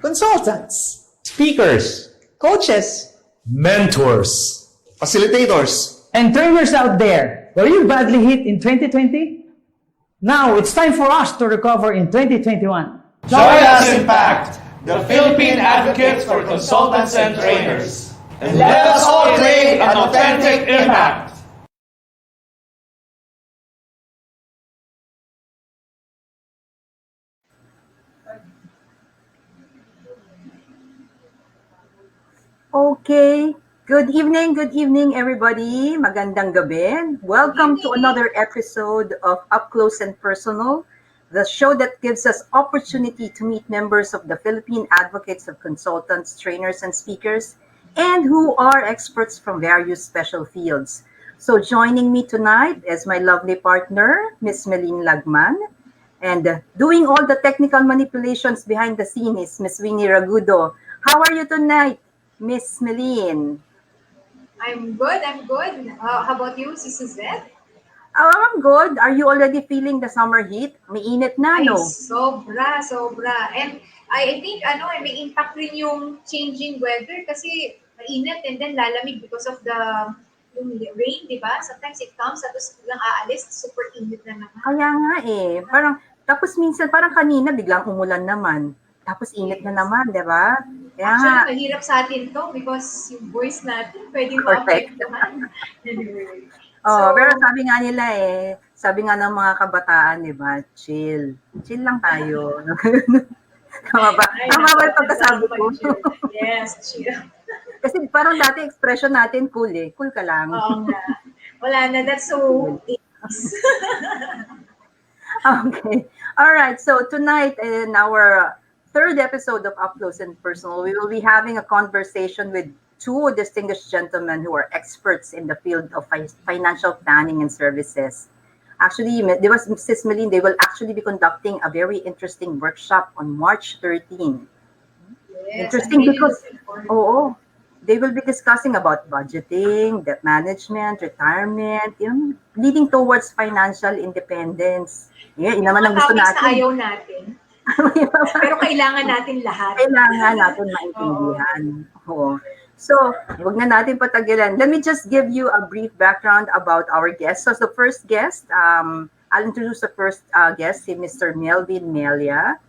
Consultants, speakers, coaches, mentors, facilitators, and trainers out there. Were you badly hit in 2020? Now it's time for us to recover in 2021. Join us in PACT, the Philippine Advocates for Consultants and Trainers. And let us all create an authentic impact. Okay. Good evening, everybody. Magandang gabi. Welcome to another episode of Up Close and Personal, the show that gives us opportunity to meet members of the Philippine Advocates of Consultants, Trainers, and Speakers, and who are experts from various special fields. So joining me tonight is my lovely partner, Ms.Meline Lagman, and doing all the technical manipulations behind the scenes is Ms. Winnie Ragudo. How are you tonight, Miss Meline? I'm good. How about you, Suzette? Oh, I'm good. Are you already feeling the summer heat? May init na, no? Ay, sobra. And I think may impact rin yung changing weather kasi mainit and then lalamig because of the rain, di ba? Sometimes it comes, tapos biglang aalis, super init na naman. Kaya nga eh. Tapos minsan parang kanina biglang umulan naman. Tapos init na naman, di ba? Actually, mahirap sa atin to because yung voice natin pwedeng ma-apektuhan. Anyway. Pero sabi nga ng mga kabataan, di ba, chill lang tayo. Tama ba? Tama ba yung pagkasabi ko? Yes, chill. Kasi parang dati expression natin cool eh. Cool ka lang. Oo nga. Wala na, that's so Okay. All right. So tonight in our third episode of Up Close and Personal, we will be having a conversation with two distinguished gentlemen who are experts in the field of financial planning and services. Actually, there was Ms. Meline, they will actually be conducting a very interesting workshop on March 13. Yes, interesting because, they will be discussing about budgeting, debt management, retirement, leading towards financial independence. Yeah, yun naman ang gusto natin. Na ayaw natin. Pero kailangan natin lahat. Kailangan natin maintindihan. Oo. So, huwag na natin patagilan. Let me just give you a brief background about our guest. So, the first guest, I'll introduce the first guest, Mr. Melvin Mella.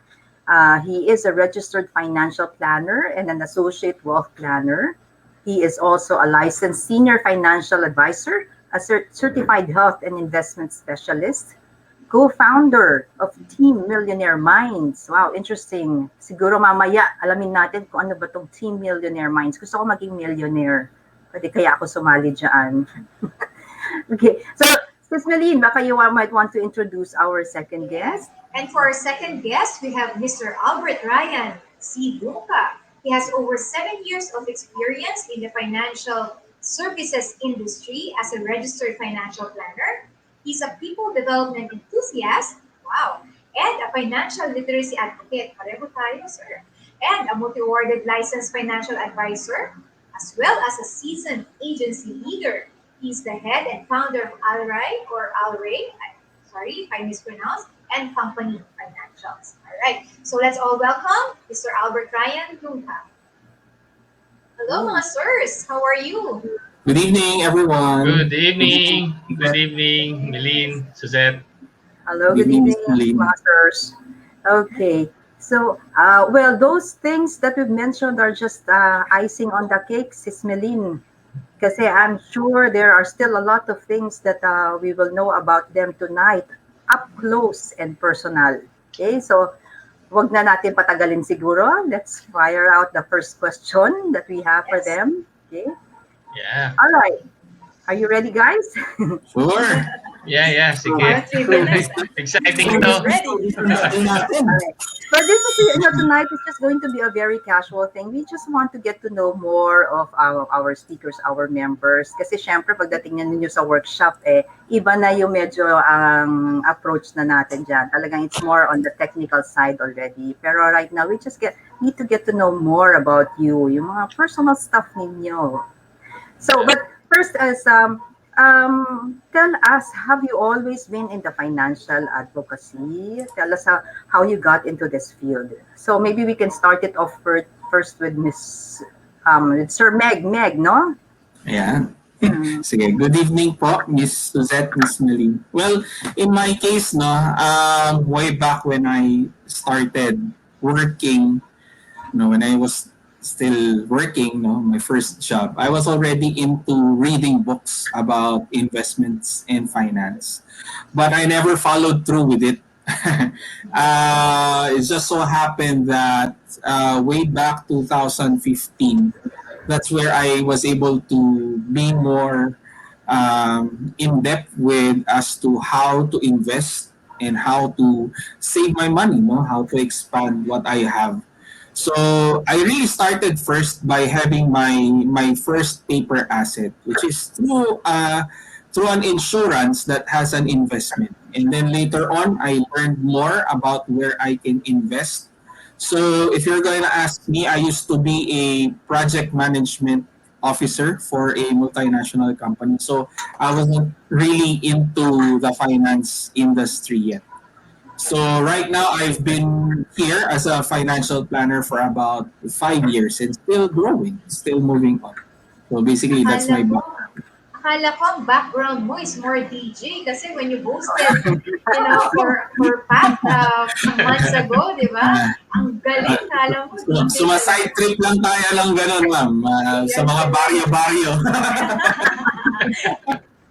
He is a registered financial planner and an associate wealth planner. He is also a licensed senior financial advisor, a certified health and investment specialist, co-founder of Team Millionaire Minds. Wow, interesting. Siguro mamaya alamin natin kung ano ba tong Team Millionaire Minds. Gusto ko maging millionaire. Pwede kaya ako sumali dyan. Okay, so Ms. Meline, baka you might want to introduce our second guest. And for our second guest, we have Mr. Albert Ryan, C. Dungca. He has over 7 years of experience in the financial services industry as a registered financial planner. He's a people development enthusiast, wow, and a financial literacy advocate, pareho tayo, sir, and a multi-awarded licensed financial advisor, as well as a seasoned agency leader. He's the head and founder of Alray, sorry if I mispronounced, and Company Financials. All right, so let's all welcome Mr. Albert Ryan Dungca. Hello, mga sirs. How are you? Good evening, everyone. Good evening, Meline, Suzette. Hello, good evening, masters. Okay, so, those things that we've mentioned are just icing on the cake, Sis Meline. Kasi I'm sure there are still a lot of things that we will know about them tonight, up close and personal. Okay, so wag na natin patagalin siguro. Let's fire out the first question that we have for them. Okay. Yeah. All right. Are you ready, guys? Sure. Yeah, sige. Exciting ito. But this is, tonight is just going to be a very casual thing. We just want to get to know more of our speakers, our members. Kasi syempre, pagdating ninyo sa workshop, iba na yung medyo ang approach na natin dyan. Talagang it's more on the technical side already. Pero right now, we just need to get to know more about you, yung mga personal stuff ninyo. So, but first, as Tell us, have you always been in the financial advocacy? Tell us how you got into this field. So maybe we can start it off first with with Sir Meg, no? Yeah. Mm. Sige, good evening po, Ms.Suzette Munoz. Well, in my case, no, way back when I started working, when I was still working, my first job, I was already into reading books about investments and finance, but I never followed through with it. It just so happened that way back 2015, that's where I was able to be more in depth with as to how to invest and how to save my money, how to expand what I have. So I really started first by having my first paper asset, which is through an insurance that has an investment. And then later on, I learned more about where I can invest. So if you're going to ask me, I used to be a project management officer for a multinational company. So I wasn't really into the finance industry yet. So right now I've been here as a financial planner for about 5 years and still growing, still moving on. So basically that's Akala my ko, background. akala ko ang background mo is more DJ kasi when you hosted, for Pat months ago, di ba? Uh, Ang galing, kala mo DJ Sumaside talaga. trip lang tayo lang ganun, ma'am. Sa mga baryo-baryo.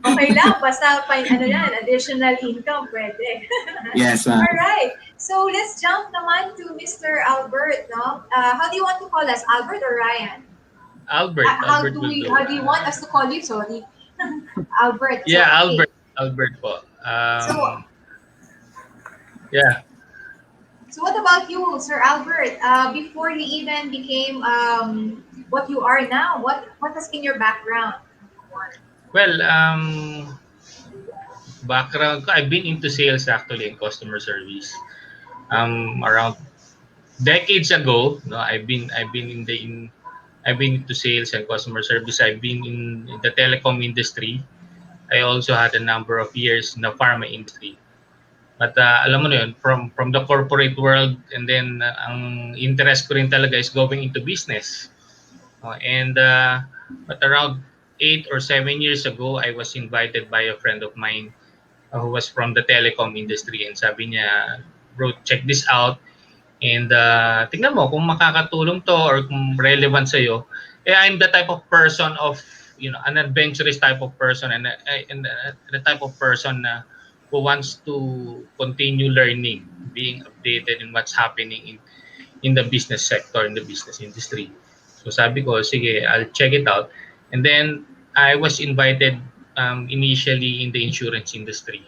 Okay lang, basta additional income, pwede. Yes, ma'am. Alright, so let's jump naman to Mr. Albert, no? How do you want to call us, Albert or Ryan? Albert. Albert will do. How do you want us to call you? Sorry. Albert. Yeah, so, Albert. Albert po. So, Yeah. so what about you, Sir Albert? Before you even became what you are now, what has been your background? Well, background ko, I've been into sales actually and customer service. Around decades ago, no, I've been into sales and customer service. I've been in the telecom industry. I also had a number of years in the pharma industry. But alam mo na yun, from the corporate world, and then ang interest ko rin talaga is going into business. But around 8 or 7 years ago, I was invited by a friend of mine who was from the telecom industry, and sabi niya, bro, check this out, and tingnan mo kung makakatulong to or kung relevant sa'yo. I'm the type of person of, an adventurous type of person, and the type of person who wants to continue learning, being updated in what's happening in the business sector, in the business industry. So sabi ko, sige, I'll check it out. And then I was invited initially in the insurance industry.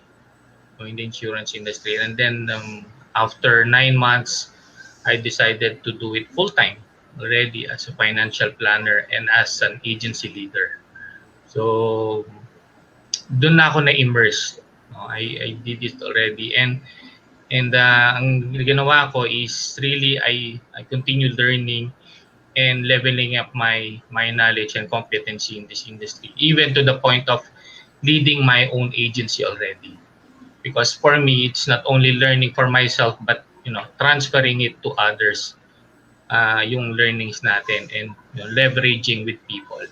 And then after 9 months, I decided to do it full-time already as a financial planner and as an agency leader. So doon na ako na-immerse. I did it already. And ang ginawa ko is really I continue learning and leveling up my knowledge and competency in this industry, even to the point of leading my own agency already. Because for me, it's not only learning for myself, but transferring it to others, yung learnings natin, and leveraging with people.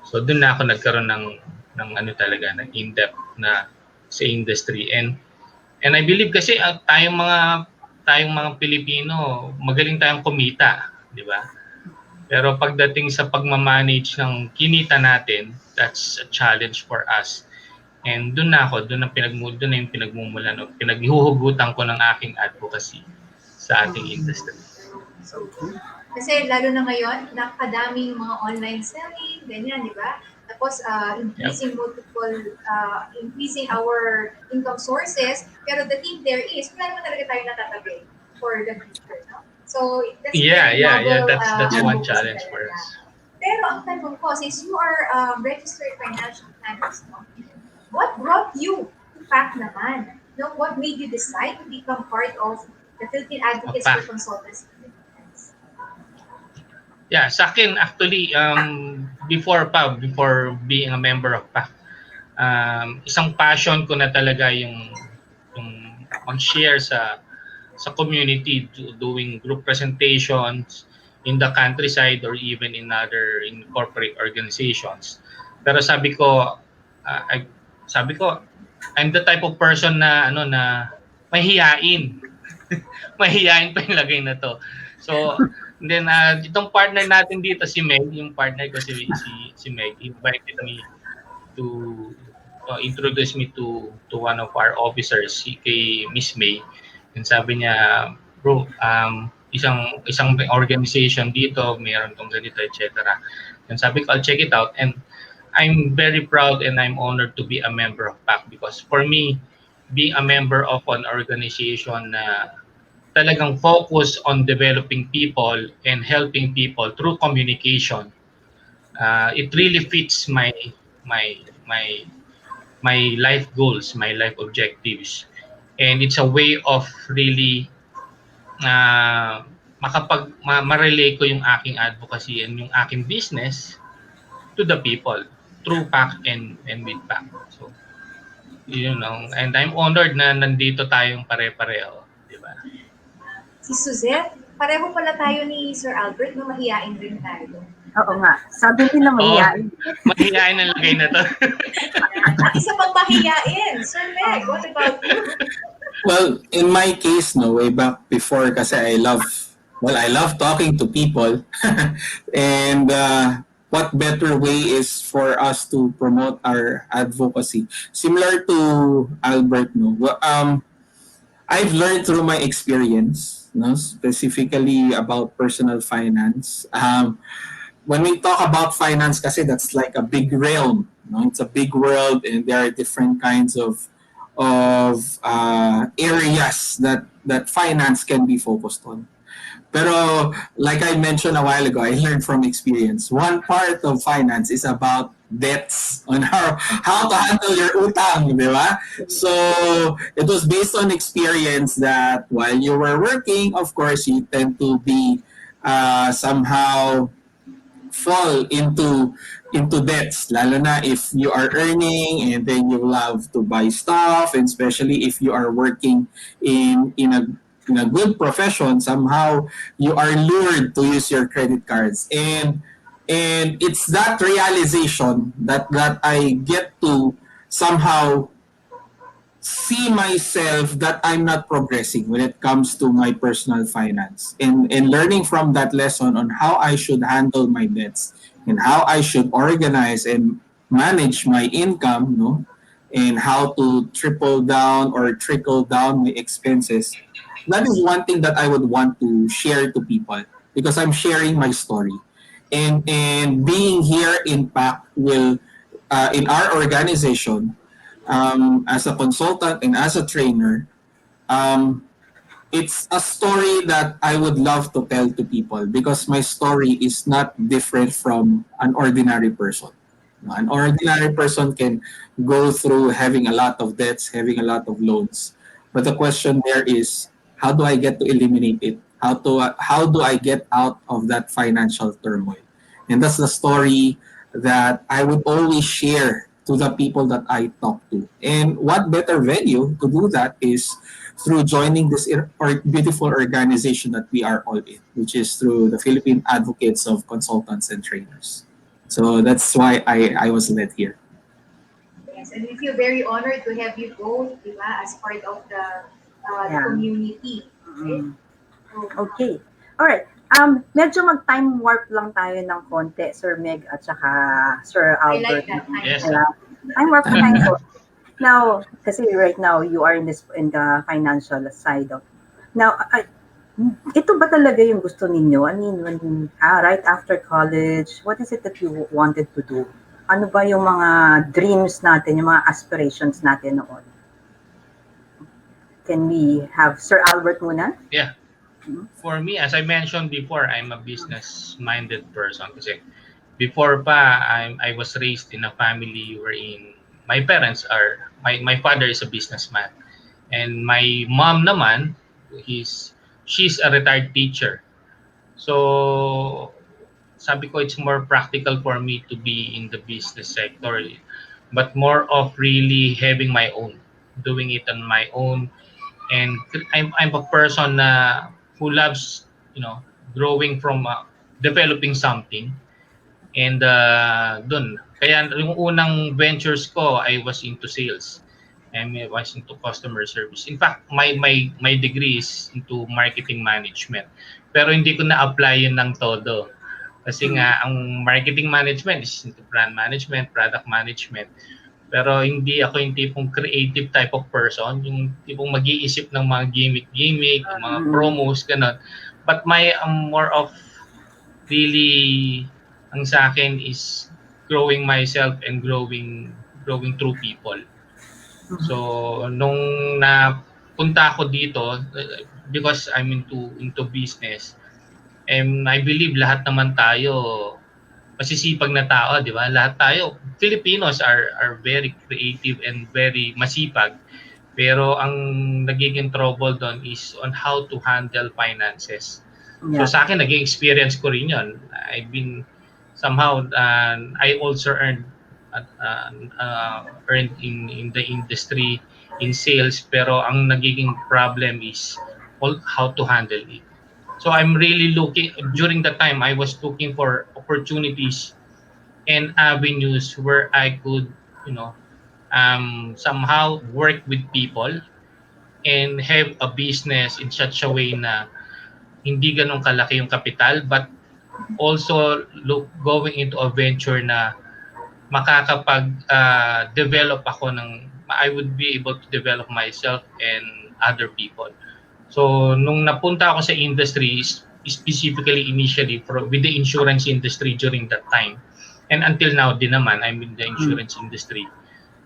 So doon na ako nagkaroon ng ng in-depth na sa industry. And I believe kasi tayong mga Pilipino, magaling tayong kumita, di ba? Pero pagdating sa pagmamanage ng kinita natin, that's a challenge for us. And doon na yung pinagmumulan, pinaghuhugutan ko ng aking advocacy sa ating industry. Kasi lalo na ngayon, napakadaming mga online selling, ganyan, di ba? Tapos increasing our income sources, pero the thing there is, wala naman talaga tayo natatabi for the future, no? So that's that's one challenge for us. Pero ang tanong ko, since you are registered financial planners, no? What brought you to PAC naman? No, what made you decide to become part of the Philippine Advocates for Consultants? Yeah, sa akin actually before being a member of PAC, isang passion ko na talaga yung mag-share sa community, doing group presentations in the countryside or even in corporate organizations. Pero sabi ko I'm the type of person na mahihiyain. Mahihiyain pa yung lagay na to. So then itong partner natin dito si Meg, yung partner ko si Meg, invited me to introduce me to one of our officers, si kay Miss May. And sabi niya, bro, isang organization dito, mayroon tong ganito, etc. And sabi ko, I'll check it out. And I'm very proud and I'm honored to be a member of PAC, because for me, being a member of an organization na talagang focus on developing people and helping people through communication, it really fits my my my life goals, my life objectives. And it's a way of really ma-relay ko yung aking advocacy and yung aking business to the people through PAC and with PAC. So, and I'm honored na nandito tayong pare-pareho, di ba? Si Suzette, pareho pala tayo ni Sir Albert, no, mahiyain din tayo. Oo nga. Sabi nila mahiyain. Mahiyain ang lagay na to. At isa pang mahiyain. Sir Meg, what about you? Well, in my case, no, way back before, kasi I love talking to people. And what better way is for us to promote our advocacy? Similar to Albert, no? I've learned through my experience, no, specifically about personal finance. When we talk about finance, kasi that's like a big realm. No? It's a big world, and there are different kinds of areas that finance can be focused on. Pero like I mentioned a while ago, I learned from experience. One part of finance is about debts, on how to handle your utang, di ba? So it was based on experience that while you were working, of course, you tend to be somehow fall into debts, lalo na if you are earning and then you love to buy stuff, and especially if you are working in a good profession, somehow you are lured to use your credit cards, and it's that realization that I get to somehow see myself that I'm not progressing when it comes to my personal finance, and learning from that lesson on how I should handle my debts and how I should organize and manage my income, no, and how to trickle down my expenses. That is one thing that I would want to share to people, because I'm sharing my story, and being here in PAC will in our organization, as a consultant and as a trainer, it's a story that I would love to tell to people, because my story is not different from an ordinary person. An ordinary person can go through having a lot of debts, having a lot of loans. But the question there is, how do I get to eliminate it? How do I get out of that financial turmoil? And that's the story that I would always share to the people that I talk to. And what better venue to do that is through joining this beautiful organization that we are all in, which is through the Philippine Advocates of Consultants and Trainers. So that's why I was led here. Yes, and we feel very honored to have you both, di ba, as part of the community. Right? Okay. Alright. Medyo mag-time warp lang tayo ng konti, Sir Meg at saka Sir Albert. I like that. Yes. Time warp na tayo. Now, kasi right now, you are in the financial side of. Now, ito ba talaga yung gusto ninyo? I mean, right after college, what is it that you wanted to do? Ano ba yung mga dreams natin, yung mga aspirations natin noon? Can we have Sir Albert muna? Yeah. For me, as I mentioned before, I'm a business-minded person. Kasi before pa, I was raised in a family wherein my parents are, my father is a businessman. And my mom naman, she's a retired teacher. So, sabi ko, it's more practical for me to be in the business sector. but more of really having my own, doing it on my own. And I'm a person who loves, growing from developing something. And dun, kaya yung unang ventures ko, I was into sales. I was into customer service. In fact, my degree is into marketing management. Pero hindi ko na-apply yun ng todo. Kasi nga, ang marketing management is into brand management, product management. Pero hindi ako yung tipong creative type of person, yung tipong mag-iisip ng mga gimmick, mga promos, gano'n. But I'm more of really, ang sa akin is growing myself and growing through people. So, nung napunta ako dito, because I'm into business, and I believe lahat naman tayo masisipag na tao, di ba? Lahat tayo, Filipinos are very creative and very masipag. Pero ang nagiging trouble doon is on how to handle finances. So sa akin, naging experience ko rin yun. I've been somehow, I also earned in the industry, in sales, pero ang nagiging problem is how to handle it. So I'm really looking, during the time, I was looking for opportunities and avenues where I could, somehow work with people and have a business in such a way na hindi ganun kalaki yung capital, but also going into a venture na makakapag-develop ako I would be able to develop myself and other people. So, nung napunta ako sa industry, specifically initially with the insurance industry during that time, and until now din naman, I'm in the insurance industry.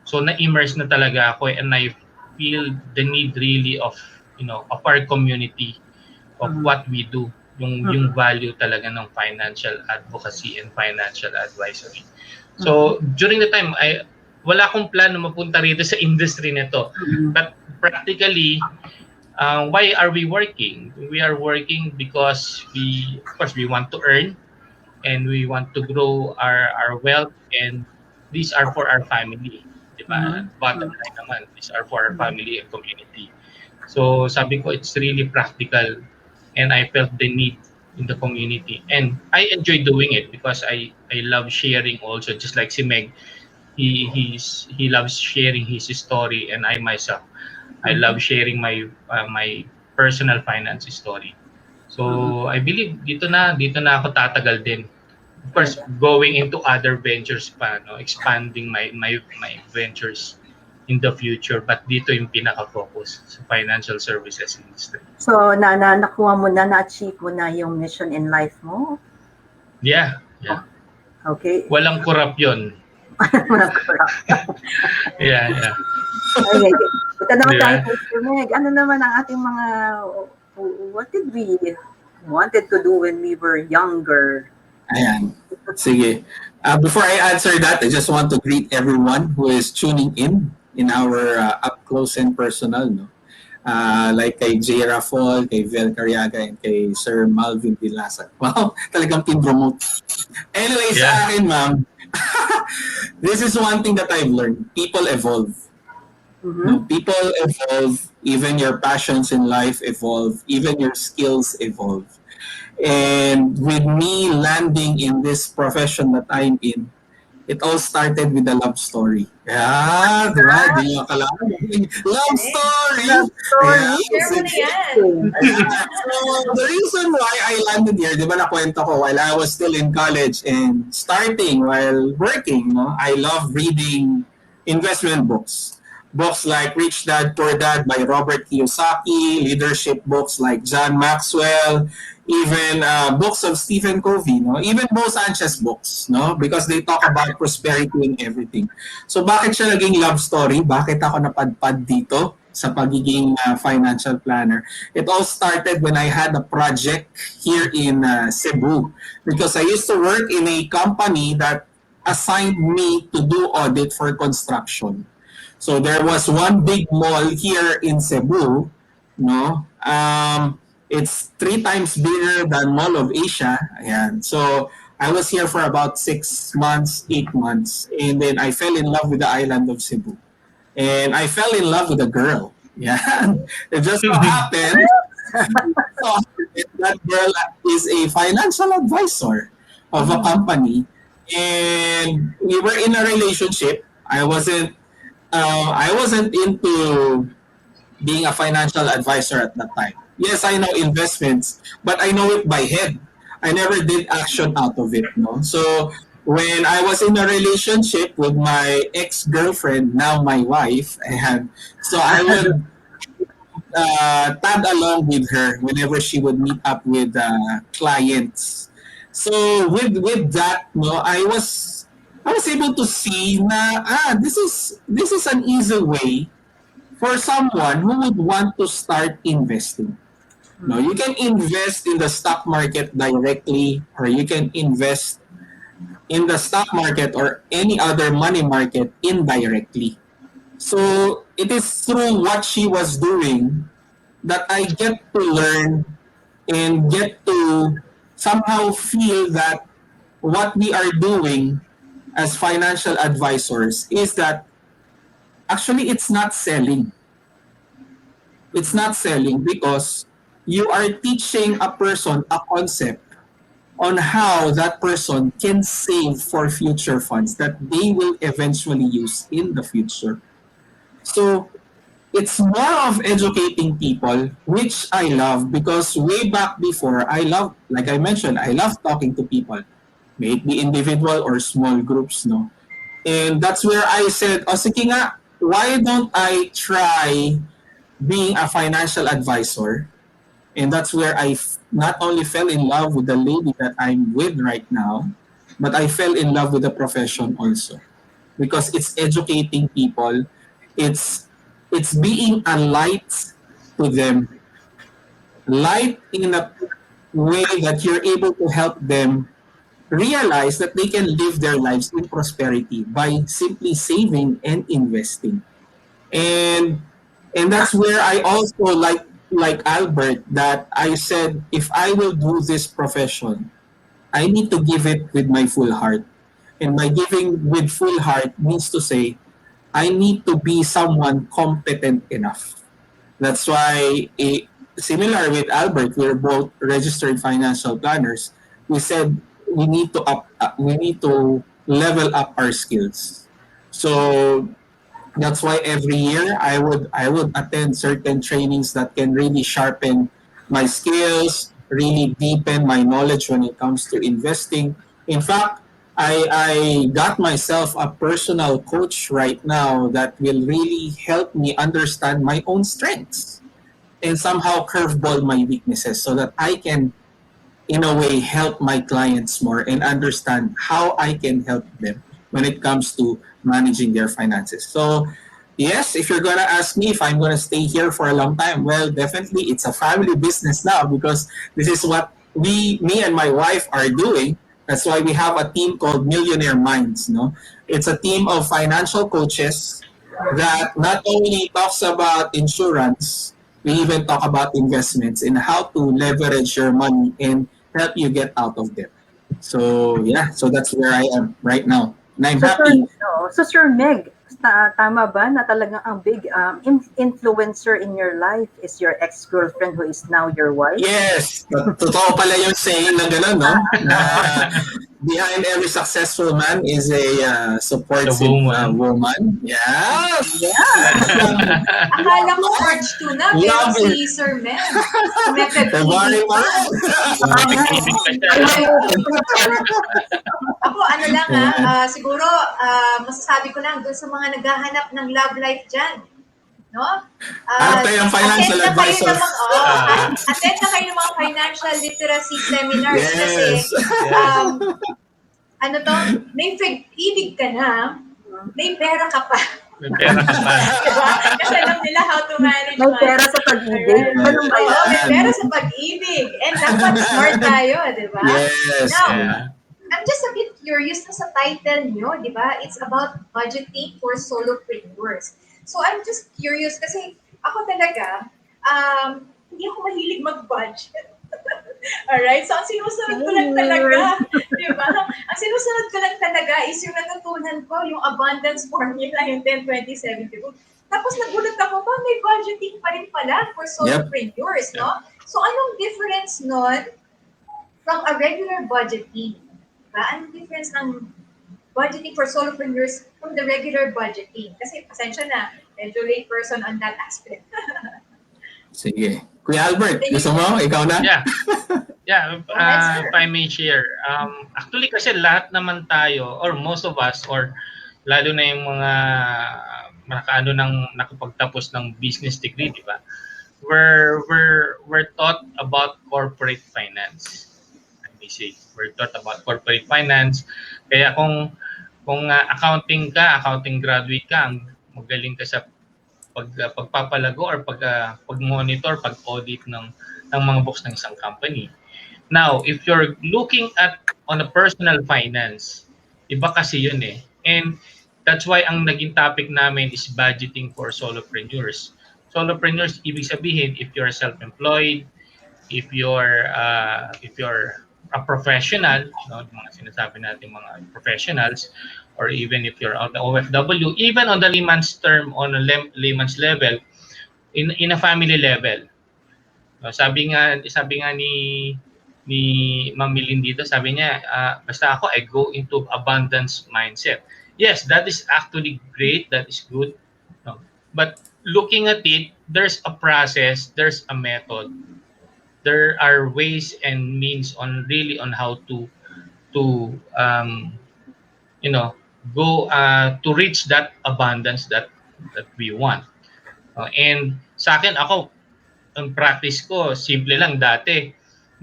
So, na-immerse na talaga ako, and I feel the need really of our community, of what we do, yung value talaga ng financial advocacy and financial advisory. So, during the time, wala akong plan na mapunta rito sa industry nito. But practically, why are we working? We are working because of course, we want to earn and we want to grow our wealth, and these are for our family. Diba? Bottom line naman, these are for our family and community. So sabi ko, it's really practical, and I felt the need in the community. And I enjoy doing it because I love sharing also, just like si Meg, he loves sharing his story, and I myself, I love sharing my personal finance story. So I believe dito na ako tatagal din. Of course, going into other ventures pa, expanding my ventures in the future, but dito yung pinaka-focus sa financial services industry. So nakuha mo na-achieve mo na yung mission in life mo? Yeah. Okay. Walang corrupt yun. Walang corrupt. Yeah. Okay. Ito naman tayo, Mr. Meg. Ano naman ang ating mga, what did we wanted to do when we were younger? Ayan. Sige. Before I answer that, I just want to greet everyone who is tuning in our up close and personal, no? Like kay J. Rafol, kay Vel Cariaga, and kay Sir Melvin Vilasa. Wow, talagang pin-promote. Anyway, sa akin, ma'am, this is one thing that I've learned. People evolve. No, people evolve. Even your passions in life evolve. Even your skills evolve. And with me landing in this profession that I'm in, it all started with a love story. Yeah, diba? Di nyo kailangan. Love story! Love story? Share mo na yan. So, the reason why I landed here, di ba nakwento ko, while I was still in college and starting while working, I love reading investment books. Books like Rich Dad, Poor Dad by Robert Kiyosaki, leadership books like John Maxwell, even books of Stephen Covey, even Mo Sanchez books, because they talk about prosperity and everything. So bakit siya naging love story? Bakit ako napadpad dito sa pagiging financial planner? It all started when I had a project here in Cebu, because I used to work in a company that assigned me to do audit for construction. So there was one big mall here in Cebu, it's 3 times bigger than Mall of Asia. Ayan. So I was here for about 6 months, 8 months, and then I fell in love with the island of Cebu, and I fell in love with a girl. Yeah, it just so happened. So that girl is a financial advisor of a company, and we were in a relationship. I wasn't into being a financial advisor at that time. Yes, I know investments, but I know it by head. I never did action out of it, no. So when I was in a relationship with my ex-girlfriend, now my wife, and so I would tag along with her whenever she would meet up with clients. So with that, no, I was able to see na this is an easy way for someone who would want to start investing. No, you can invest in the stock market directly, or you can invest in the stock market or any other money market indirectly. So it is through what she was doing that I get to learn and get to somehow feel that what we are doing as financial advisors is that actually it's not selling. It's not selling because you are teaching a person a concept on how that person can save for future funds that they will eventually use in the future. So it's more of educating people, which I love because way back before, like I mentioned, I love talking to people, may it be individual or small groups, no? And that's where I said, oh, sige nga, why don't I try being a financial advisor? And that's where not only fell in love with the lady that I'm with right now, but I fell in love with the profession also because it's educating people. It's it's being a light to them, light in a way that you're able to help them realize that they can live their lives in prosperity by simply saving and investing. And and that's where I also like Albert that I said if I will do this profession, I need to give it with my full heart. And by giving with full heart means to say I need to be someone competent enough. That's why, similar with Albert, we're both registered financial planners. We said we need to level up our skills. So that's why every year I would attend certain trainings that can really sharpen my skills, really deepen my knowledge when it comes to investing. In fact, I got myself a personal coach right now that will really help me understand my own strengths and somehow curveball my weaknesses so that I can in a way help my clients more and understand how I can help them when it comes to managing their finances. So, yes, if you're going to ask me if I'm going to stay here for a long time, well, definitely it's a family business now because this is what me and my wife are doing. That's why we have a team called Millionaire Minds. No, it's a team of financial coaches that not only talks about insurance, we even talk about investments and how to leverage your money and help you get out of debt. So yeah, so that's where I am right now. And I'm So, Sir, happy. no. So, Sir Meg, tama ba na talagang ang big influencer in your life is your ex-girlfriend who is now your wife? Yes, totoo pala yung saying na gano'n, no? Na behind every successful man is a The supportive woman. woman. Yes! Yeah. Akala ko March 2 na, pero Love si it. Sir Mel, February umepep-ibig pa pa. rin. Ibig pa siya. Ako, ano lang siguro, masasabi ko lang dun sa mga naghahanap ng love life dyan. No? Arte yung financial Attend na kayo advisor. ng mga, attend na kayo ng mga financial literacy seminars kasi, Yes. um, ano to, may ibig ka na, may pera ka pa. May pera ka pa. Diba? Kasi alam nila how to manage May money. pera sa pag-ibig. Ganun ba Oo, yan? may pera sa pag-ibig. And dapat smart tayo, di ba? Yes. Now, Yeah. I'm just a bit curious na sa title nyo, di ba? It's about budgeting for solopreneurs. So I'm just curious kasi ako talaga, hindi ako mahilig mag-budget. Alright? So, ang sinusunod ko lang talaga, Cheers. di ba? Ang sinusunod ko lang talaga is yung natutunan ko, yung abundance formula, yung 10-20-70. Tapos nagulat ako, ba, may budgeting pa rin pala for Yep. solopreneurs, no? So, anong difference nun from a regular budgeting? Diba? Anong difference ng budgeting for solopreneurs from the regular budgeting? Kasi, pasensya na, medyo late person on that aspect. Sige. Kuya Albert, Thank you. gusto mo? Ikaw na? Yeah. Yeah, Yes, sir. if I may share. Actually kasi lahat naman tayo or most of us or lalo na yung mga nakapagtapos ng business degree, di ba? We're taught about corporate finance. I may say, we're taught about corporate finance. Kaya kung accounting graduate ka, magaling ka sa pagpapalago or pag-monitor, pag-audit ng mga books ng isang company. Now, if you're looking at on a personal finance, iba kasi yun eh. And that's why ang naging topic namin is budgeting for solopreneurs. Solopreneurs, ibig sabihin, if you're self-employed, if you're a professional, no, mga sinasabi natin mga professionals, or even if you're on the OFW, even on the layman's term, on a layman's level, in a family level. No, sabi nga ni Ma'am Milin dito, sabi niya, basta ako, I go into abundance mindset. Yes, that is actually great, that is good. No? But looking at it, there's a process, there's a method. There are ways and means on how to go to reach that abundance that we want. And sa akin, ang practice ko, simple lang dati.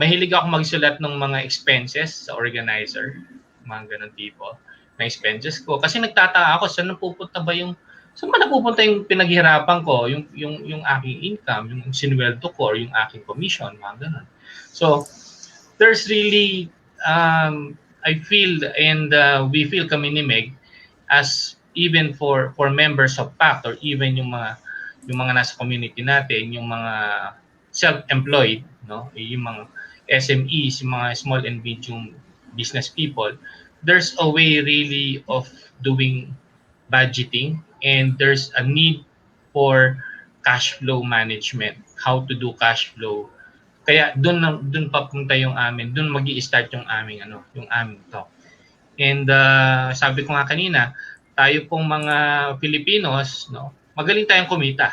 Mahilig ako magsulat ng mga expenses sa organizer, mga ganun tipo, na expenses ko. Kasi nagtataka ako, saan ba napupunta yung pinaghirapan ko, yung aking income, yung sinweldo ko, or yung aking commission, mga ganun. So, there's really, I feel, and we feel kami ni Meg, as even for members of PACT, or even yung mga nasa community natin, yung mga self-employed, no, yung mga SMEs, yung mga small and medium business people, there's a way really of doing budgeting, and there's a need for cash flow management, how to do cash flow. Kaya doon papunta yung doon magi-start yung aming talk. And sabi ko nga kanina, tayo pong mga Filipinos, no, magaling tayong kumita.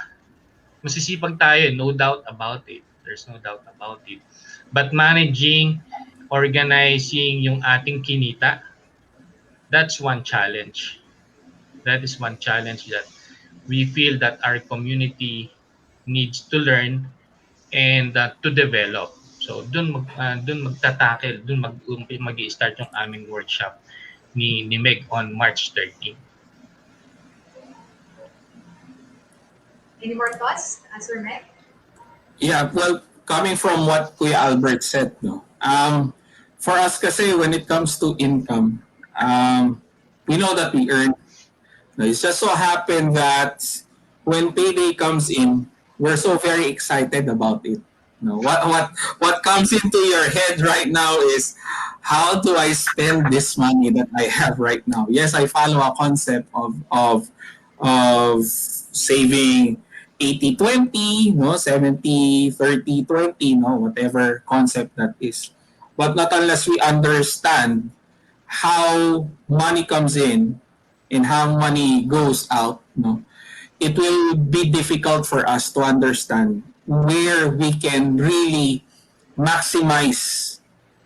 Masisipag tayo, no doubt about it. There's no doubt about it. But managing, organizing yung ating kinita, that's one challenge. That is one challenge that we feel that our community needs to learn and to develop. So doon magtatackle, doon mag-i-start yung aming workshop ni Meg on March 13. Any more thoughts, Sir Meg? Yeah, well, coming from what Kuya Albert said, no, for us kasi when it comes to income, we know that we earn. No, it's just so happened that when payday comes in, we're so very excited about it. No, what comes into your head right now is, how do I spend this money that I have right now? Yes, I follow a concept of saving 80-20, no, 70-30-20, no, whatever concept that is. But not unless we understand how money comes in and how money goes out, no, it will be difficult for us to understand where we can really maximize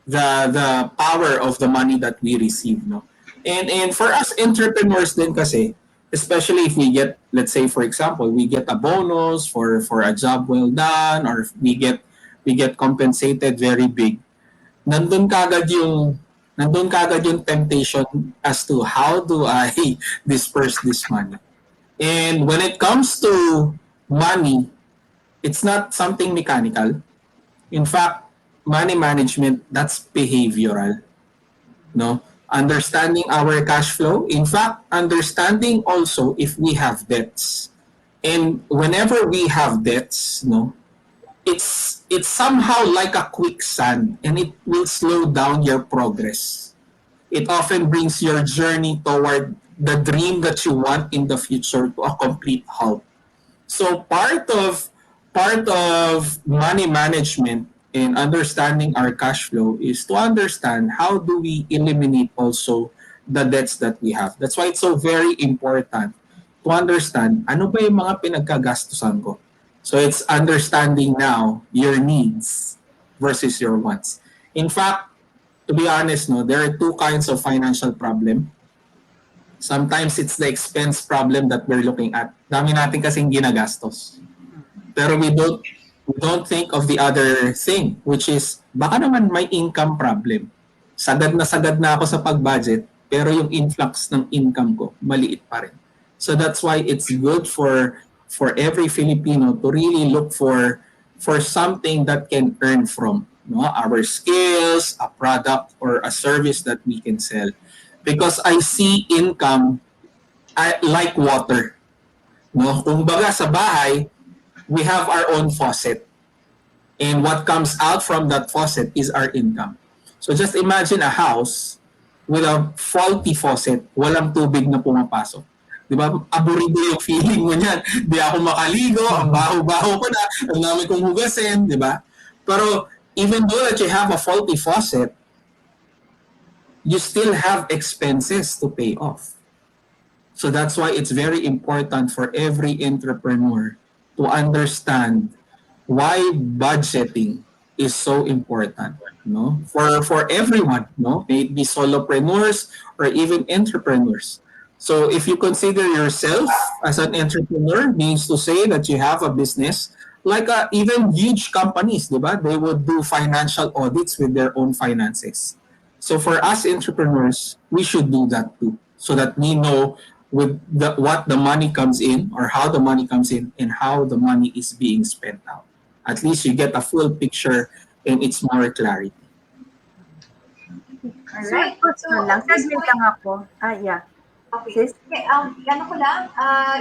the power of the money that we receive, no. And for us entrepreneurs din kasi, especially if we get, let's say for example, we get a bonus for a job well done, or we get compensated very big, nandun kagad yung temptation as to how do I disperse this money. And when it comes to money, it's not something mechanical. In fact, money management, that's behavioral. No? Understanding our cash flow. In fact, understanding also if we have debts. And whenever we have debts, no, it's somehow like a quicksand, and it will slow down your progress. It often brings your journey toward the dream that you want in the future to a complete halt. So part of money management and understanding our cash flow is to understand how do we eliminate also the debts that we have. That's why it's so very important to understand ano ba yung mga pinagkagastusan ko. So it's understanding now your needs versus your wants. In fact, to be honest, no, there are two kinds of financial problem. Sometimes it's the expense problem that we're looking at. Dami natin kasing ginagastos. Pero we don't think of the other thing, which is baka naman may income problem. Sagad na ako sa pag-budget, pero yung influx ng income ko maliit pa rin. So that's why it's good for every Filipino to really look for something that can earn from, no, our skills, a product or a service that we can sell. Because I see income like water. No? Kung baga sa bahay, we have our own faucet. And what comes out from that faucet is our income. So just imagine a house with a faulty faucet, walang tubig na pumapasok. Di ba? Aburido yung feeling mo niyan. Di ako makaligo, ang baho-baho ko na, ang dami kong hugasin, di ba? Pero even though that you have a faulty faucet, you still have expenses to pay off. So that's why it's very important for every entrepreneur to understand why budgeting is so important, no? For everyone, no? May it be solopreneurs or even entrepreneurs. So if you consider yourself as an entrepreneur, means to say that you have a business, like even huge companies, di ba? They would do financial audits with their own finances. So for us entrepreneurs, we should do that too, so that we know what the money comes in, or how the money comes in, and how the money is being spent out. At least you get a full picture and it's more clarity. Alright. So, lang, this segment point, lang ako. Yeah. okay. Sis? Okay, ano ko lang,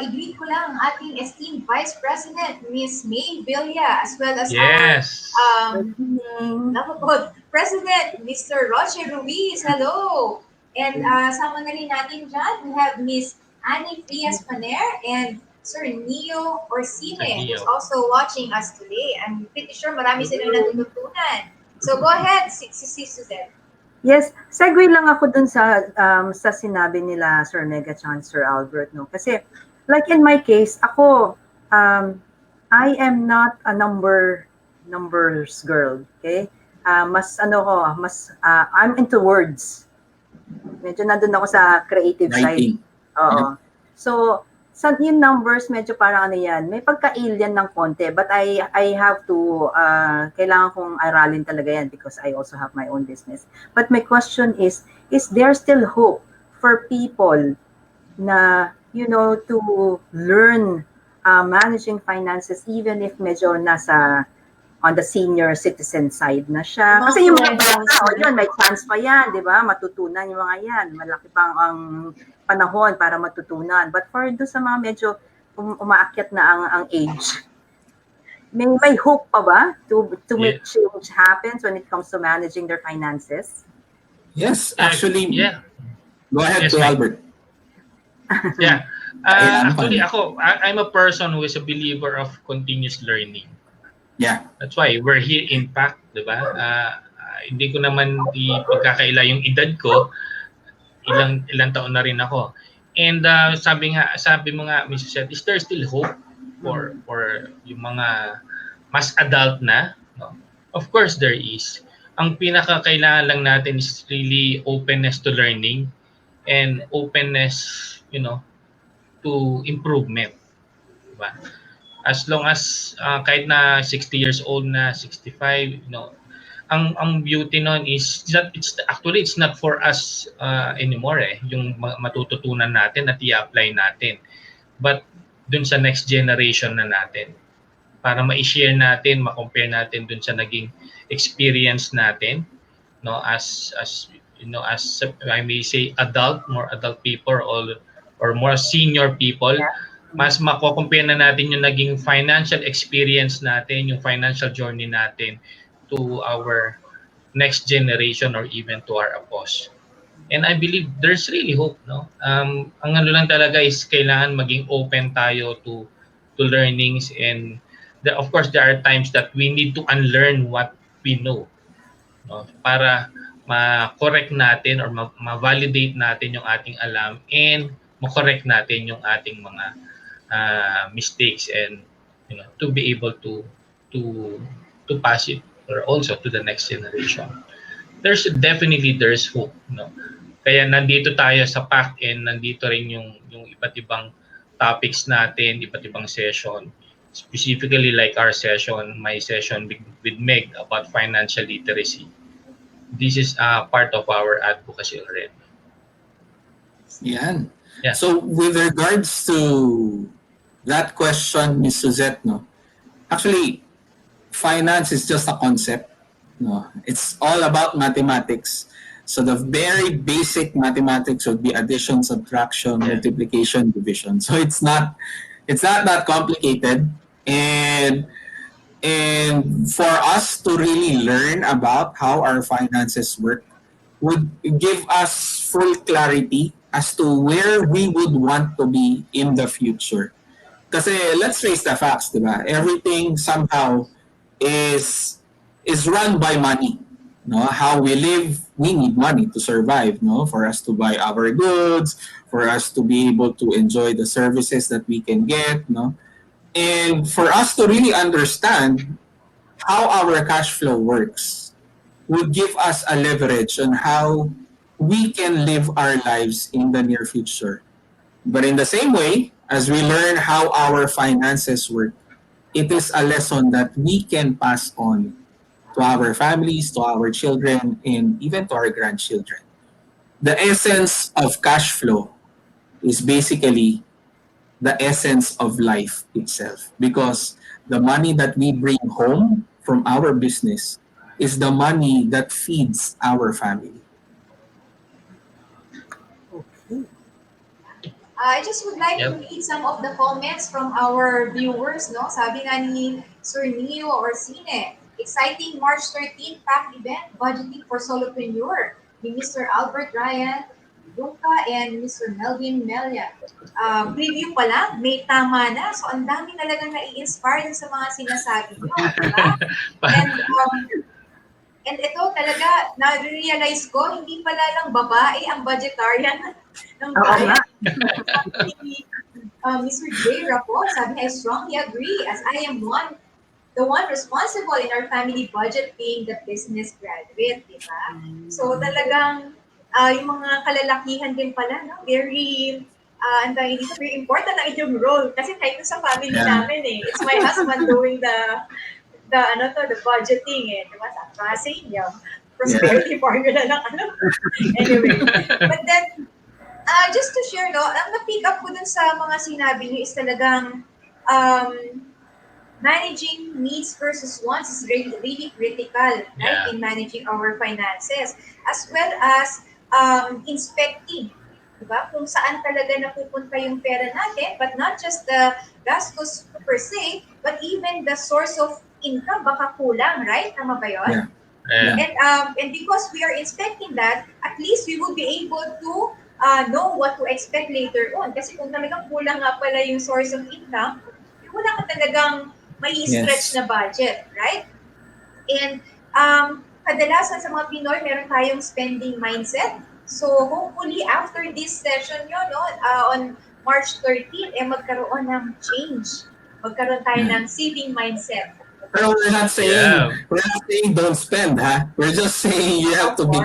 i-greet ko lang ang ating esteemed Vice President, Ms. May Villa, as well as Yes. our President, Mr. Roger Ruiz. Hello. And sama na rin natin dyan, we have Ms. Annie Frias Paner and Sir Neo Orsine, who's also watching us today. I'm pretty sure marami silang natututunan. So go ahead, si Suzette. Yes, segue lang ako dun sa sinabi nila Sir Meg at Sir Albert, no? Kasi like in my case, ako I am not a numbers girl, okay? Mas I'm into words. Medyo nandun ako sa creative Writing. side. Oo. So yung numbers medyo parang ano yan, may pagka-alien ng konti, but I have to kailangan kong aralin talaga yan because I also have my own business. But my question is there still hope for people na, you know, to learn managing finances even if medyo nasa on the senior citizen side na siya? Kasi yung mga bata, yun, may chance pa yan, di ba? Matutunan yung mga yan. Malaki pang ang panahon para matutunan. But for doon sa mga medyo umaakyat na ang age, may hope pa ba to make change happens when it comes to managing their finances? Yes, actually. Yeah. Go ahead, Yes, Albert. Yeah. Actually, I'm a person who is a believer of continuous learning. Yeah. That's why we're here in PAC, di ba? Hindi ko naman ipagkakaila yung edad ko. Ilang taon na rin ako. And sabi mo nga, Ms. Suzette, is there still hope for yung mga mas adult na? No? Of course there is. Ang pinakakailangan lang natin is really openness to learning and openness, you know, to improvement. Diba? As long as kahit na 60 years old na, 65, you know, ang beauty nun is it's not for us anymore yung matututunan natin at i-apply natin, but dun sa next generation na natin para ma-share natin, ma-compare natin dun sa naging experience natin, no, as you know, as I may say more adult people or more senior people. mas mako-compare na natin yung naging financial experience natin, yung financial journey natin to our next generation or even to our apos. And I believe there's really hope, no? Ang ano lang talaga is kailangan maging open tayo to learnings, and of course there are times that we need to unlearn what we know, no? Para ma-correct natin or ma-validate natin yung ating alam, and ma-correct natin yung ating mga mistakes, and to be able to to pass it or also to the next generation. There's hope, no? Kaya nandito tayo sa PAC, and nandito rin yung iba't ibang topics natin, iba't ibang session, specifically like our session, my session with Meg about financial literacy. This is part of our advocacy already. Yan. Yeah. So with regards to that question, Ms. Suzette, no, actually, finance is just a concept. No, it's all about mathematics. So the very basic mathematics would be addition, subtraction, multiplication, division. So it's not that complicated, and for us to really learn about how our finances work would give us full clarity as to where we would want to be in the future. Kasi let's face the facts, diba? Everything somehow is run by money. No, how we live, we need money to survive. No, for us to buy our goods, for us to be able to enjoy the services that we can get. No, and for us to really understand how our cash flow works would give us a leverage on how we can live our lives in the near future. But in the same way, as we learn how our finances work, it is a lesson that we can pass on to our families, to our children, and even to our grandchildren. The essence of cash flow is basically the essence of life itself, because the money that we bring home from our business is the money that feeds our family. I just would like to read some of the comments from our viewers, no? Sabi nga ni Sir Neo or Sine, exciting March 13th PAC event, budgeting for solopreneur, ni Mr. Albert Ryan, Dungca, and Mr. Melvin Mella. Preview pa lang, may tama na. So, ang dami talagang nai-inspire sa mga sinasabi nyo, diba? And ito talaga, na-realize ko, hindi pala lang babae ang budgetarian ng bayan. Mr. J. Rapo, sabi, I strongly agree, as I am the one responsible in our family budget being the business graduate, di ba? So talagang yung mga kalalakihan din pala, no? Very, very important ang inyong role. Kasi kahit sa family namin it's my husband doing the budgeting diba? Sa sa inyo, prosperity formula lang Anyway, but then, just to share, no, ang na-pick up ko dun sa mga sinabi niyo is talagang managing needs versus wants is really, really critical, right, in managing our finances, as well as inspecting, diba? Kung saan talaga napupunta yung pera natin, but not just the gastos per se, but even the source of income baka kulang, right? Tama ba yun? And because we are inspecting that, at least we will be able to know what to expect later on. Kasi kung talagang kulang nga pala yung source of income, wala ka talagang may stretch na budget, right? And kadalasan sa mga Pinoy, meron tayong spending mindset. So hopefully after this session nyo, no, on March 13, magkaroon ng change. Magkaroon tayo ng saving mindset. Pero we're not saying don't spend, ha? We're just saying you have to be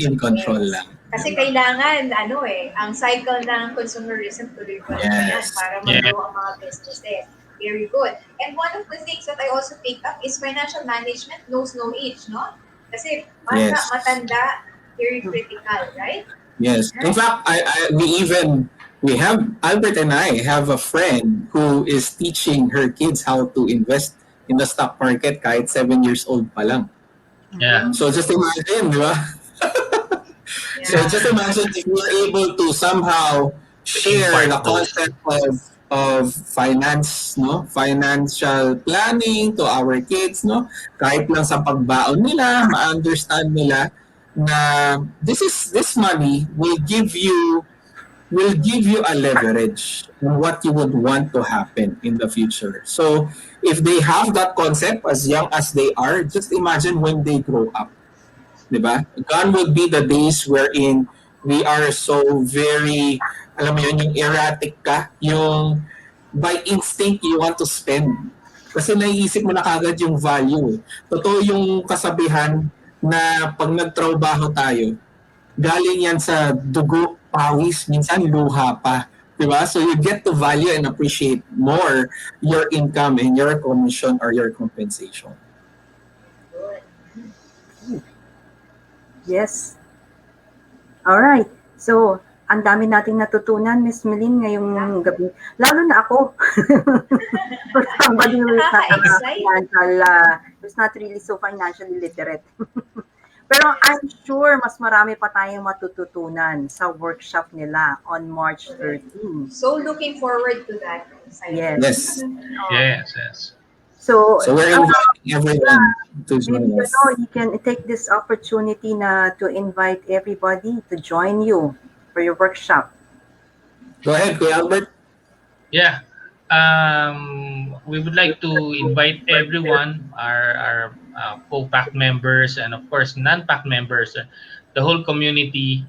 in control lang. Kasi kailangan, ang cycle ng consumerism tuloy pa yan para mag-grow ang mga businesses. Very good. And one of the things that I also pick up is financial management knows no age, no? Kasi bata, matanda, very critical, right? Yes. In fact, we have, Albert and I have a friend who is teaching her kids how to invest in the stock market kahit 7 years old pa lang. Yeah. So just imagine, di ba? So just imagine if we're able to somehow share the concept of finance, no? Financial planning to our kids, no? Kahit lang sa pagbaon nila, ma-understand nila na this money will give you a leverage on what you would want to happen in the future. So if they have that concept as young as they are, just imagine when they grow up. Diba? Gone would be the days wherein we are so very, alam mo yun, yung erratic ka, yung by instinct you want to spend. Kasi naiisip mo na kagad yung value. Totoo yung kasabihan na pag nagtrabaho tayo, galing yan sa dugo, pawis, minsan luha pa. Diba? So you get to value and appreciate more your income and your commission or your compensation. Yes. All right. So, ang dami nating natutunan, Miss Meline, ngayong gabi. Lalo na ako. For somebody who is not, who's not really so financially literate. Pero I'm sure mas marami pa tayong matututunan sa workshop nila on March 13. So looking forward to that. Yes. Yes. So we're inviting everyone to join maybe us. you can take this opportunity to invite everybody to join you for your workshop. Go ahead, Kuya Albert. Yeah. We would like to invite everyone, our co-pack members and of course non-pack members, the whole community,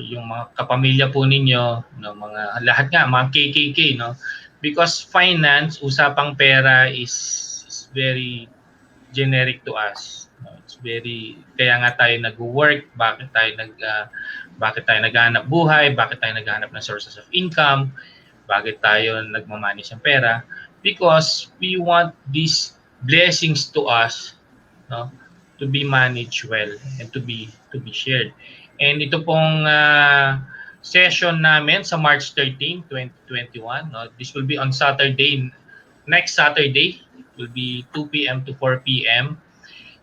yung mga kapamilya po ninyo, no, mga lahat nga, mga KKK, no? Because finance, usapang pera is very generic to us. No? It's very, kaya nga tayo nag-work, bakit tayo naghahanap buhay, bakit tayo naghahanap ng sources of income, bakit tayo nagmamanage ng pera, because we want these blessings to us, no, to be managed well and to be shared. And ito pong session namin sa March 13, 2021, no, this will be on Saturday, next Saturday. It will be 2 p.m. to 4 p.m.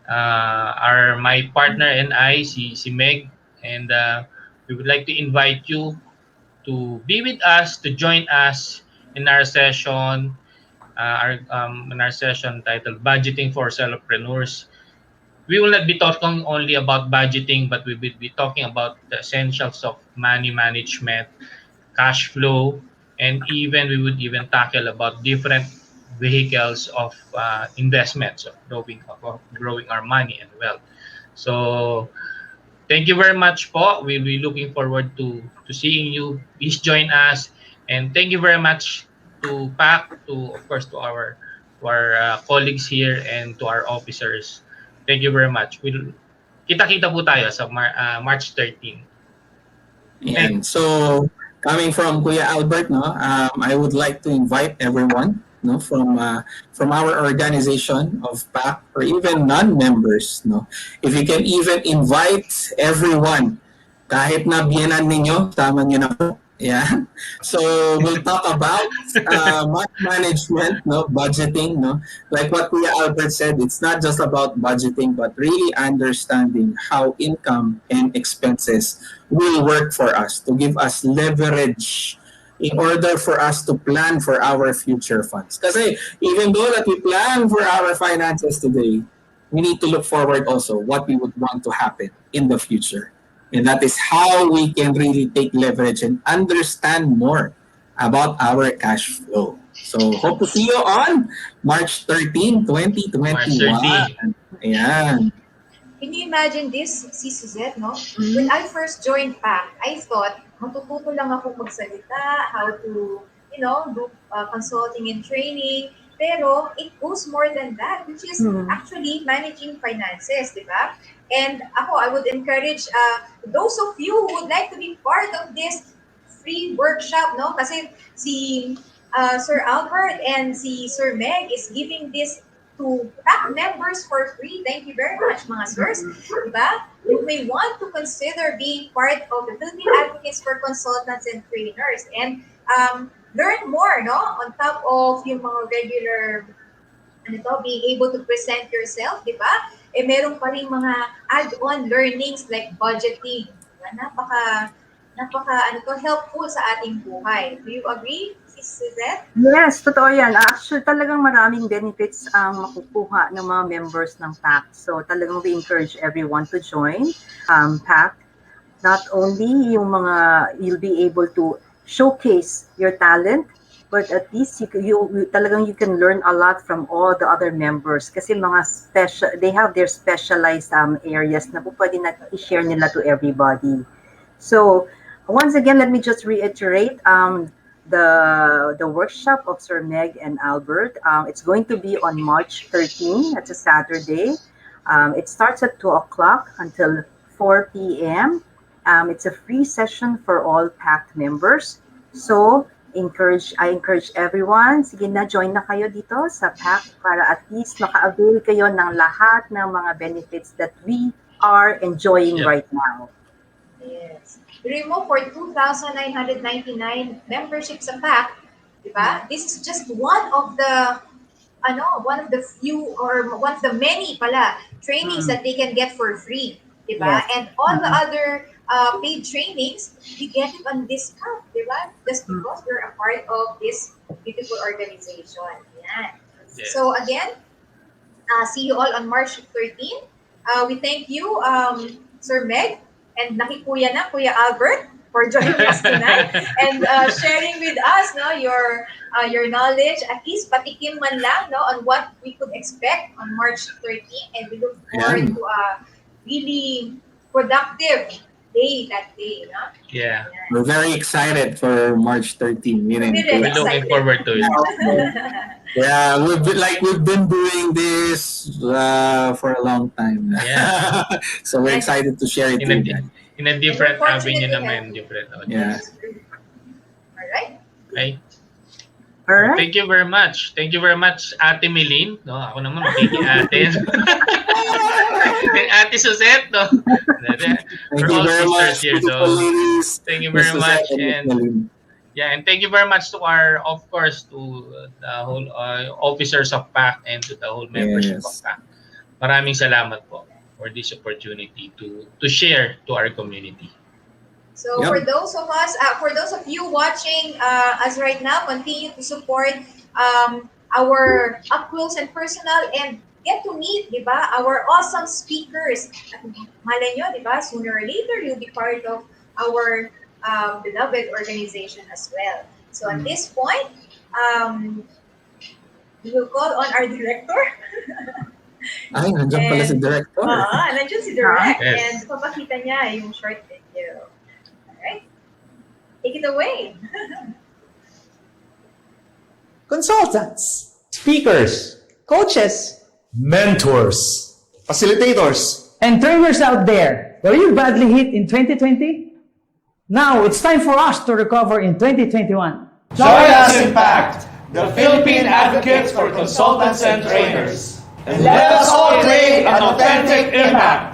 My partner and I, si Meg, and we would like to invite you to be with us, to join us in our session, in our session titled Budgeting for Solopreneurs. We will not be talking only about budgeting, but we will be talking about the essentials of money management, cash flow, and even we would even tackle about different vehicles of investments of growing our money and wealth. So thank you very much po. We'll be looking forward to seeing you. Please join us, and thank you very much to PAC, to of course to our colleagues here and to our officers. Thank you very much. Kita-kita po tayo sa March 13. And so coming from Kuya Albert, no, I would like to invite everyone, no, from our organization of PAC or even non-members, no, if you can even invite everyone, kahit na biyenan ninyo, tama nyo na po. Yeah. So we'll talk about money management, no, budgeting, no. Like what Kuya Albert said, it's not just about budgeting, but really understanding how income and expenses will work for us to give us leverage in order for us to plan for our future funds. Kasi even though that we plan for our finances today, we need to look forward also what we would want to happen in the future. And that is how we can really take leverage and understand more about our cash flow. So hope to see you on March 13, 2021. March 13. Ayan. Can you imagine this, si Suzette, no? When I first joined PAC, I thought, matututo lang ako magsalita, how to, do consulting and training. Pero it goes more than that, which is actually managing finances, di ba? And I would encourage those of you who would like to be part of this free workshop, no? Kasi si Sir Albert and si Sir Meg is giving this to PAC members for free. Thank you very much, mga sirs. Diba? You may want to consider being part of the Philippine Advocates for Consultants and Trainers and learn more, no? On top of yung mga regular, being able to present yourself, di ba? Meron pa rin mga add-on learnings like budgeting. Diba? Napaka helpful sa ating buhay. Do you agree, si Ms. Suzette? Yes, totoo yan. Actually, talagang maraming benefits ang makukuha ng mga members ng PAC. So talagang we encourage everyone to join PAC. Not only yung mga, you'll be able to showcase your talent, but at least talagang you can learn a lot from all the other members kasi they have their specialized areas na po pwede na i-share nila to everybody. So once again, let me just reiterate the workshop of Sir Meg and Albert. It's going to be on March 13. That's a Saturday. It starts at 2 o'clock until 4 p.m. It's a free session for all PAC members. So I encourage everyone, sige na, join na kayo dito sa PAC para at least maka-avail kayo ng lahat ng mga benefits that we are enjoying right now. Yes. Remove for 2,999 membership sa PAC, di ba? This is just one of the few or one of the many pala trainings that they can get for free, di ba? Yes. And all the other paid trainings, you get it on discount, di ba? Just because you're a part of this beautiful organization. Yan. Yes. So again, see you all on March 13. We thank you, Sir Meg, and nakikuya na, Kuya Albert, for joining us tonight and sharing with us your knowledge, at least patikim man lang on what we could expect on March 13. And we look forward to a really productive day that day. No? Yeah. We're very excited for March 13. Really We're looking excited. forward to it. Yeah, we've been doing this for a long time. Yeah. So we're excited to share it In with you. in a different And we're avenue fortunate to naman, have you. different Yeah. audience. All right. Okay. All right. Thank you very much. Thank you very much, Ate Meline. No, ako naman ate. And Ate Suzette, no. Thank We're you all very much, sisters here, beautiful so ladies. thank you very Ms.Suzette much. and And Ms.Meline. yeah, and thank you very much to of course, to the whole officers of PAC and to the whole membership of Yes. PAC. Maraming salamat po for this opportunity to share to our community. So Yep. for those of you watching us right now, continue to support our up close and personal and get to meet, di ba, our awesome speakers. At malay nyo, di ba, sooner or later, you'll be part of our beloved organization as well. So at this point, we will call on our director. Ay, nandiyan pala si Director. Nandiyan si Direct, Yes. and papakita niya yung short video. Alright? Take it away. Consultants, speakers, coaches, mentors, facilitators. and trainers out there. Were you badly hit in 2020? Now it's time for us to recover in 2021. Join us in PACT, the Philippine Advocates for Consultants and Trainers. And let us all create an authentic impact.